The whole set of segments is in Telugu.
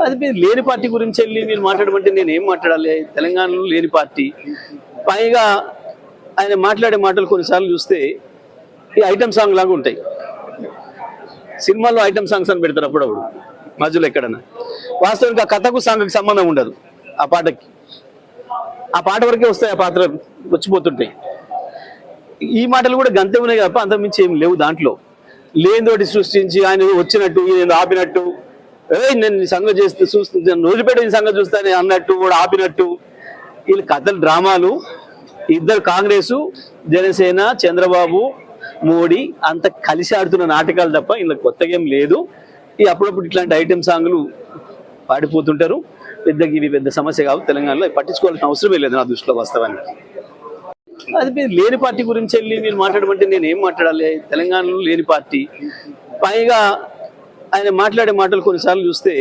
అది మీరు లేని పార్టీ గురించి వెళ్ళి మీరు మాట్లాడమంటే నేను ఏం మాట్లాడాలి? తెలంగాణలో లేని పార్టీ, పైగా ఆయన మాట్లాడే మాటలు కొన్నిసార్లు చూస్తే ఈ ఐటమ్ సాంగ్ లాగా ఉంటాయి. సినిమాల్లో ఐటమ్ సాంగ్స్ అని పెడతారు అప్పుడప్పుడు మధ్యలో ఎక్కడన్నా. వాస్తవానికి ఆ కథకు సాంగ్కి సంబంధం ఉండదు. ఆ పాటకి ఆ పాట వరకే వస్తాయి, ఆ పాత్ర వచ్చిపోతుంటాయి. ఈ మాటలు కూడా గంతే ఉన్నాయి తప్ప అంతకుమించి ఏం లేవు దాంట్లో. లేనితోటి సృష్టించి ఆయన వచ్చినట్టు నేను ఆపినట్టు, నేను సంగతి చేస్తే చూస్తాను రోజుపేట సంగతి చూస్తాను అన్నట్టు కూడా ఆపినట్టు, వీళ్ళు కథలు డ్రామాలు. ఇద్దరు కాంగ్రెసు, జనసేన, చంద్రబాబు, మోడీ అంత కలిసి ఆడుతున్న నాటకాలు తప్ప ఇందులో కొత్తగా ఏం లేదు. ఈ అప్పుడప్పుడు ఇట్లాంటి ఐటెం సాంగ్లు పాడిపోతుంటారు. ఇవి పెద్ద సమస్య కావు తెలంగాణలో, పట్టించుకోవాల్సిన అవసరమే లేదు నా దృష్టిలో వాస్తవానికి. అది మీరు లేని పార్టీ గురించి వెళ్ళి మీరు మాట్లాడమంటే నేను ఏం మాట్లాడాలి? తెలంగాణలో లేని పార్టీ, పైగా ఆయన మాట్లాడే మాటలు కొన్నిసార్లు చూస్తే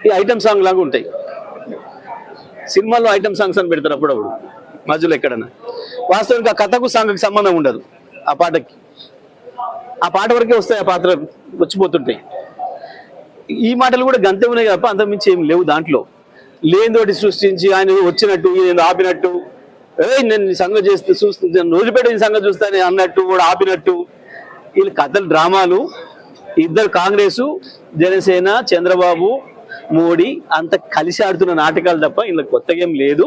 ఈ ఐటమ్ సాంగ్ లాగా ఉంటాయి. సినిమాల్లో ఐటమ్ సాంగ్స్ అని పెడతారు అప్పుడప్పుడు మధ్యలో ఎక్కడన్నా. వాస్తవానికి ఆ కథకు సాంగ్కి సంబంధం ఉండదు. ఆ పాటకి ఆ పాట వరకే వస్తాయి, ఆ పాత్ర వచ్చిపోతుంటాయి. ఈ మాటలు కూడా గంతే ఉన్నాయి తప్ప అంతకుమించి ఏం లేవు దాంట్లో. లేనితోటి సృష్టించి ఆయన వచ్చినట్టు నేను ఆపినట్టు, నేను సంగతి చేస్తే చూస్తాను రోజుపేట సంగతి చూస్తాను అన్నట్టు కూడా ఆపినట్టు, వీళ్ళు కథలు డ్రామాలు. ఇద్దరు కాంగ్రెసు, జనసేన, చంద్రబాబు, మోడీ అంత కలిసి ఆడుతున్న నాటకాలు తప్ప ఇందులో కొత్తగా ఏం లేదు.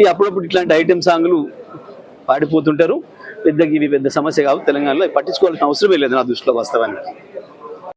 ఈ అప్పుడప్పుడు ఇట్లాంటి ఐటెం సాంగ్లు పాడిపోతుంటారు. ఇవి పెద్ద సమస్య కావు తెలంగాణలో, పట్టించుకోవాల్సిన అవసరమే లేదు నా దృష్టిలో వాస్తవానికి.